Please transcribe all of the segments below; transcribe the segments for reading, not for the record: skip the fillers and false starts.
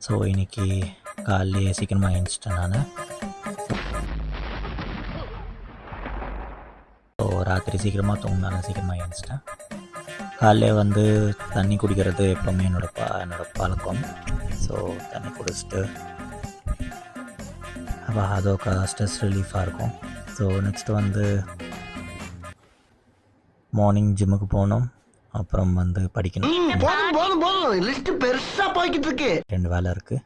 So இன்றைக்கி காலையிலே சீக்கிரமாக எழுந்திரிச்சிட்டேன் நான். ஸோ ராத்திரி சீக்கிரமாக தூங்கினாலும் சீக்கிரமாக எழுந்திரிச்சிட்டேன். காலையிலே வந்து தண்ணி குடிக்கிறது எப்போவுமே என்னோடய பழக்கம். ஸோ தண்ணி குடிச்சிட்டு அப்போ அதோக்க ஸ்ட்ரெஸ் ரிலீஃபாக இருக்கும். ஸோ நெக்ஸ்ட்டு வந்து மார்னிங் ஜிம்முக்கு போகணும், அப்புறம் வந்து படிக்கணும். 2 வேலை இருக்குது.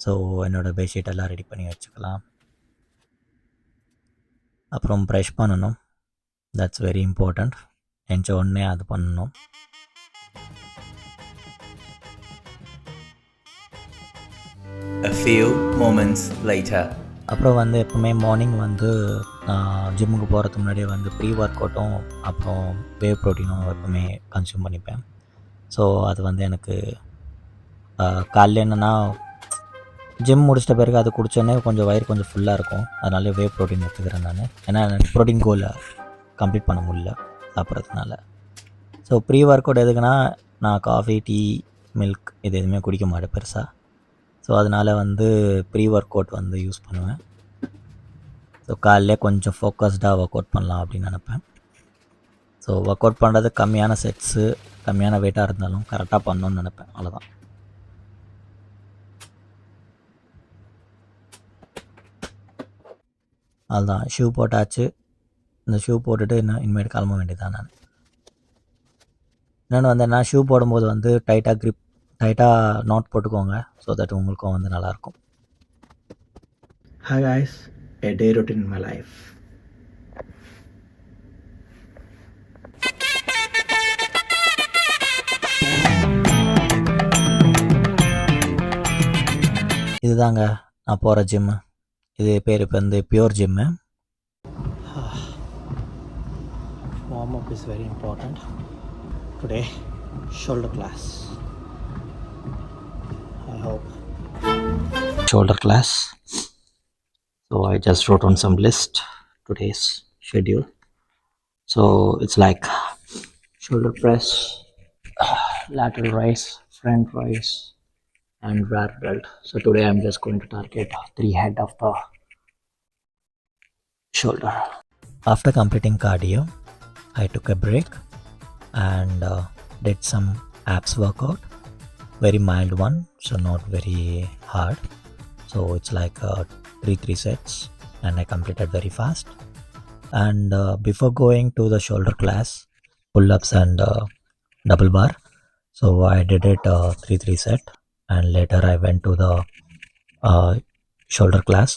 ஸோ என்னோடய பெட்ஷீட் எல்லாம் ரெடி பண்ணி வச்சுக்கலாம். அப்புறம் ப்ரஷ் பண்ணணும், தட்ஸ் வெரி இம்பார்ட்டண்ட். எந்த உடனே அது பண்ணணும். A few moments later. அப்புறம் வந்து எப்போவுமே மார்னிங் வந்து ஜிம்முக்கு போகிறதுக்கு முன்னாடியே வந்து ப்ரீ ஒர்க் அவுட்டும் அப்புறம் வேவ் ப்ரோட்டீனும் எப்போவுமே கன்சியூம் பண்ணிப்பேன். ஸோ அது வந்து எனக்கு காலையில் என்னென்னா ஜிம் முடிச்சிட்ட பிறகு அது குடித்தோடனே கொஞ்சம் வயிறு கொஞ்சம் ஃபுல்லாக இருக்கும். அதனால வேவ் ப்ரோட்டீன் எடுத்துக்கிறேன் நான். ஏன்னா எனக்கு ப்ரோட்டீன் கோலை கம்ப்ளீட் பண்ண முடியல சாப்பிட்றதுனால. ஸோ ப்ரீ ஒர்க் அவுட் எதுக்குன்னா நான் காஃபி, டீ, மில்க் இது எதுவுமே குடிக்க மாட்டேன் பெருசாக. ஸோ அதனால் வந்து ப்ரீ ஒர்க் அவுட் வந்து யூஸ் பண்ணுவேன். ஸோ காலையிலே கொஞ்சம் ஃபோக்கஸ்டாக ஒர்க் அவுட் பண்ணலாம் அப்படின்னு நினப்பேன். ஸோ ஒர்க் அவுட் பண்ணுறது கம்மியான செட்ஸு, கம்மியான வெயிட்டாக இருந்தாலும் கரெக்டாக பண்ணணுன்னு நினப்பேன். அவ்வளோதான். அதுதான் ஷூ போட்டாச்சு. இந்த ஷூ போட்டுட்டு இனிமேல் கிளம்ப வேண்டியதான். நான் இன்னொன்று வந்து என்ன, ஷூ போடும்போது வந்து டைட்டாக நாட் போட்டுக்கோங்க. ஸோ தட் உங்களுக்கும் வந்து நல்லாயிருக்கும். Hi guys, a day routine in my life. இதுதாங்க நான் போகிற ஜிம்மு. இது பேர் இப்போ வந்து pure gym. Warm up is very important. Today shoulder class. I hope shoulder class. So I just wrote on some list today's schedule. So it's like shoulder press, lateral raise, front raise, and rear delt. So today I'm just going to target 3 head of the shoulder. After completing cardio, I took a break and did some abs workout, very mild one, so not very hard. So it's like 3 sets and I completed very fast. And before going to the shoulder class, pull-ups and double bar, so I did it 3 set, and later I went to the shoulder class.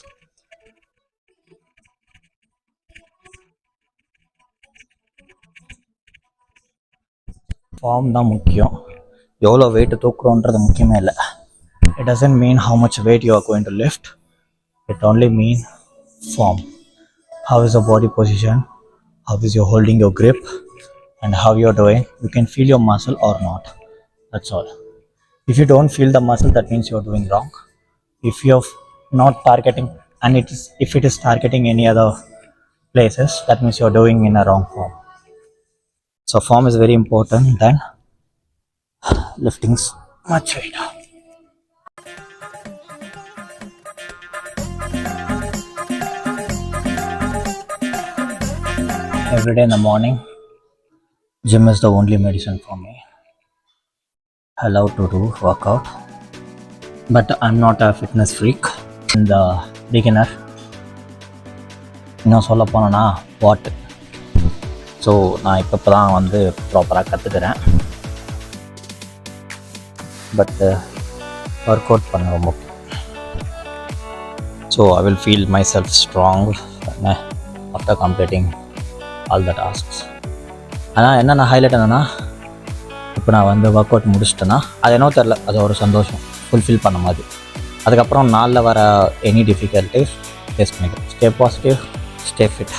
Form தான் முக்கியம். எவ்வளோ wait தூக்குறோன்றது முக்கியமே இல்லை. It doesn't mean how much weight you are going to lift. It only means form. How is your body position? How is you holding your grip? And how you are doing? You can feel your muscle or not. That's all. If you don't feel the muscle, that means you are doing wrong. If you are not targeting, and if it is targeting any other places, that means you are doing in a wrong form. So form is very important than lifting much weight. Every day in the morning, gym is the only medicine for me. I love to do workout, but I'm not a fitness freak. I'm the beginner. இன்னும் சொல்ல போனோன்னா what. So நான் இப்போ தான் வந்து ப்ராப்பராக கற்றுக்கிறேன். But work out பண்ண ரொம்ப முக்கியம். So I will feel my self strong after completing all the tasks. ஆனால் என்னென்ன ஹைலைட் என்னென்னா, இப்போ நான் வந்து ஒர்க் அவுட் முடிச்சிட்டேன்னா அது என்னோ தெரில, அது ஒரு சந்தோஷம், ஃபுல்ஃபில் பண்ண மாதிரி. அதுக்கப்புறம் நாளில் வர எனி டிஃபிகல்ட்டிஸ் ஃபேஸ் பண்ணிக்கிறேன். Stay positive, stay fit.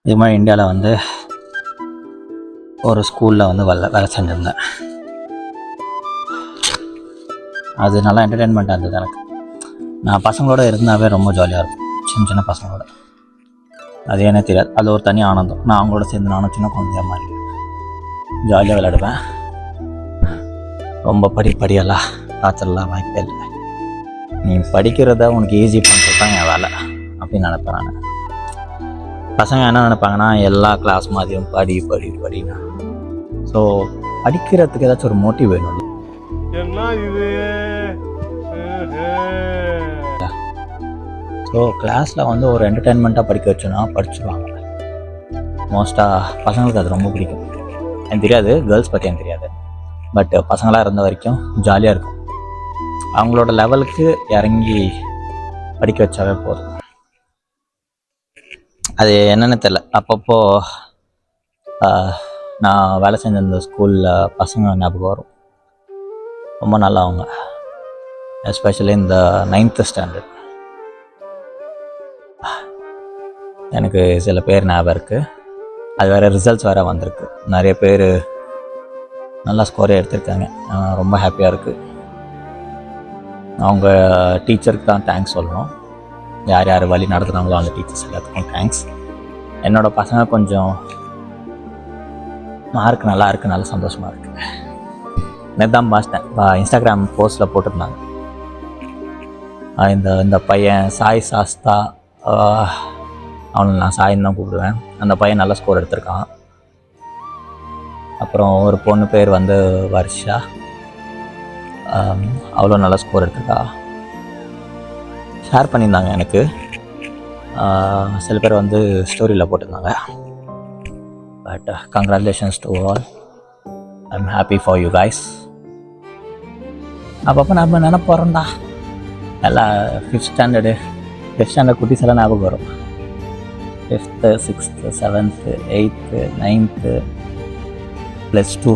இது மாதிரி இந்தியாவில் வந்து ஒரு ஸ்கூலில் வந்து வேலை செஞ்சுருந்தேன். அது நல்லா என்டர்டெயின்மெண்ட்டாக இருந்தது எனக்கு. நான் பசங்களோட இருந்தாவே ரொம்ப ஜாலியாக இருக்கும். சின்ன சின்ன பசங்களோட. அது என்ன தெரியாது, அது ஒரு தனி ஆனந்தம். நான் அவங்களோட சேர்ந்து நானும் சின்ன குழந்தைய மாதிரி ஜாலியாக விளையாடுவேன். ரொம்ப படியெல்லாம் டார்ச்சர்லாம் வாய்ப்பே இல்லை. நீ படிக்கிறத உனக்கு ஈஸி பண்ணுறது தான் என் வேலை அப்படின்னு நினைப்பேன் நான். பசங்க என்ன நினைப்பாங்கன்னா எல்லா கிளாஸ் மாதிரியும் படினா. ஸோ படிக்கிறதுக்கு ஏதாச்சும் ஒரு மோட்டிவ் வேணும். ஸோ கிளாஸில் வந்து ஒரு என்டர்டெயின்மெண்ட்டாக படிக்க வச்சோன்னா படிச்சுருவாங்க. மோஸ்ட்டாக பசங்களுக்கு அது ரொம்ப பிடிக்கும். எனக்கு தெரியாது, கேர்ள்ஸ் பற்றி எனக்கு தெரியாது, பட் பசங்களாக இருந்த வரைக்கும் ஜாலியாக இருக்கும். அவங்களோட லெவலுக்கு இறங்கி படிக்க வச்சாவே போதும். அது என்னென்னு தெரில. அப்பப்போ நான் வேலை செஞ்சிருந்த ஸ்கூலில் பசங்க ஞாபகம் வரும். ரொம்ப நல்லா அவங்க, எஸ்பெஷலி இந்த 9th ஸ்டாண்டர்ட். எனக்கு சில பேர் ஞாபகம் இருக்குது. அது வேறு ரிசல்ட்ஸ் வேறு வந்திருக்கு. நிறைய பேர் நல்லா ஸ்கோரே எடுத்திருக்காங்க. ரொம்ப ஹாப்பியாக இருக்குது. அவங்க டீச்சருக்கு தான் தேங்க்ஸ் சொல்லணும். யார் யார் வழி நடத்துகிறாங்களோ அந்த டீச்சர்ஸ் எல்லாத்துக்கும் தேங்க்ஸ். என்னோடய பசங்க கொஞ்சம் மார்க் நல்லா இருக்குது, நல்ல சந்தோஷமாக இருக்குது. நேற்று தான் பார்த்தேன், இன்ஸ்டாகிராம் போஸ்ட்டில் போட்டிருந்தாங்க. இந்த பையன் சாய் சாஸ்தா, அவனை நான் சாயின்னு தான் கூப்பிடுவேன். அந்த பையன் நல்ல ஸ்கோர் எடுத்திருக்கான். அப்புறம் ஒரு பொண்ணு பேர் வந்து வர்ஷா, அவ்வளோ நல்ல ஸ்கோர் எடுத்திருக்கா. ஷேர் பண்ணியிருந்தாங்க எனக்கு. சில பேர் வந்து ஸ்டோரியில் போட்டிருந்தாங்க. But congratulations to all. I am happy for you guys. அப்பப்போ நம்ம நினைப்போறோம்டா, எல்லாம் 5th ஸ்டாண்டர்ட் குட்டீஸ் எல்லாம் ஞாபகம் வரும். 5th 6th 7th 8th 9th +2.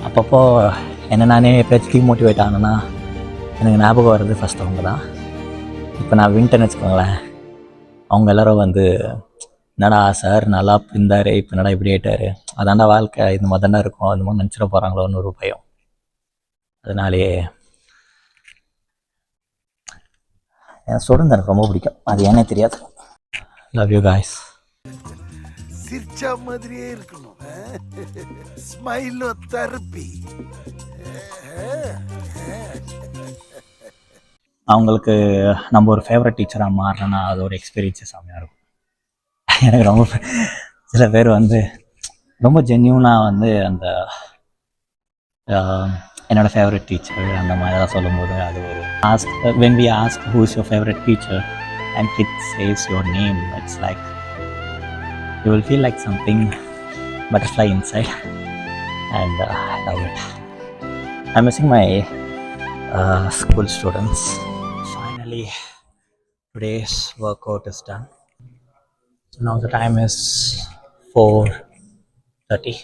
அப்பப்போ என்ன நானே எப்போயாச்சும் டிமோட்டிவேட் ஆனேன்னா எனக்கு ஞாபகம் வர்றது ஃபஸ்ட் அவங்க தான். இப்போ நான் வின்ட்டேன்னு வச்சுக்கோங்களேன், அவங்க எல்லோரும் வந்து என்னடா சார் நல்லா இருந்தார், இப்போ என்னடா இப்படி ஆகிட்டார், அதாண்டா வாழ்க்கை, இந்த மாதிரி தானே இருக்கும், அந்த மாதிரி நினச்சிட போகிறாங்களோன்னு ஒரு பயம். அதனாலேயே என் ஸ்டூடெண்ட் எனக்கு ரொம்ப பிடிக்கும். அது ஏன்னே தெரியாது. Love you guys. சிரிச்சா மாதிரியே இருக்கணும், ஸ்மைலோ தெரப்பி. அவங்களுக்கு நம்ம ஒரு ஃபேவரட் டீச்சராக மாறினா அது ஒரு எக்ஸ்பீரியன்ஸே செம்மையாக இருக்கும். எனக்கு ரொம்ப சில பேர் வந்து ரொம்ப ஜென்யூனாக வந்து அந்த என்னோடய ஃபேவரட் டீச்சர் அந்த மாதிரி தான் சொல்லும்போது அது ஒரு when we ask who is your favorite teacher and kid says your name, it's like you will feel like something butterfly inside, and I love it. I'm missing my school students. Finally today's workout is done. So now the time is 4:30.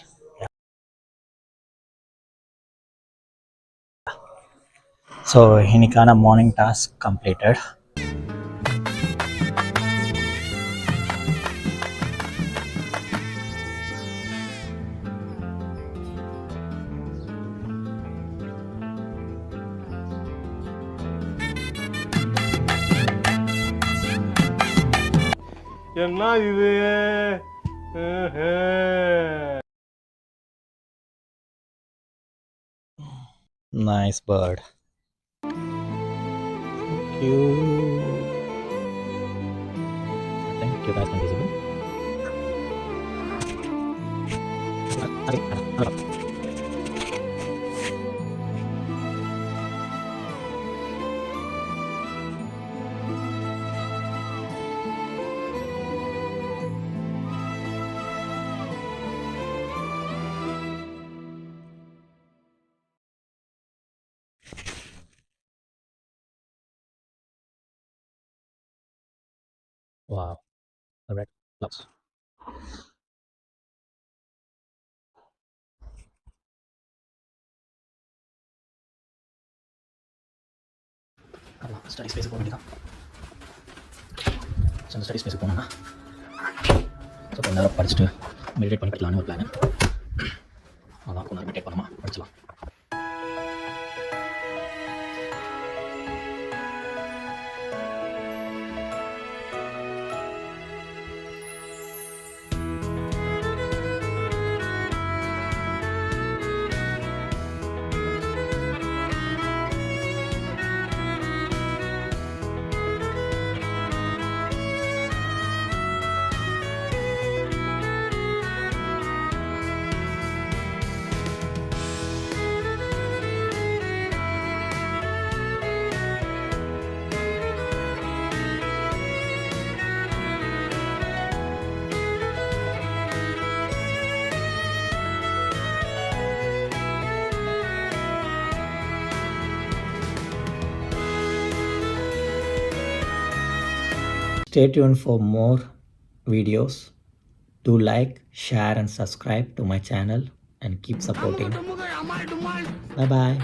So இன்னைக்கான morning task completed. என்ன இது? Nice bird. Thank you. I think you guys can visible. Wow, the red gloves. Study ஸ்பேஸுக்கு போக வேண்டியதான். So அந்த study ஸ்பேஸுக்கு போனோம்னா so கொஞ்ச நேரம் படிச்சுட்டு மெடிடேட் பண்ணி படிக்கலான்னு ஒரு பிளான். அதான் கொஞ்சம் நேரம் meditate பண்ணாமா படிச்சலாம். Stay tuned for more videos. Do like, share, and subscribe to my channel and keep supporting. Bye bye.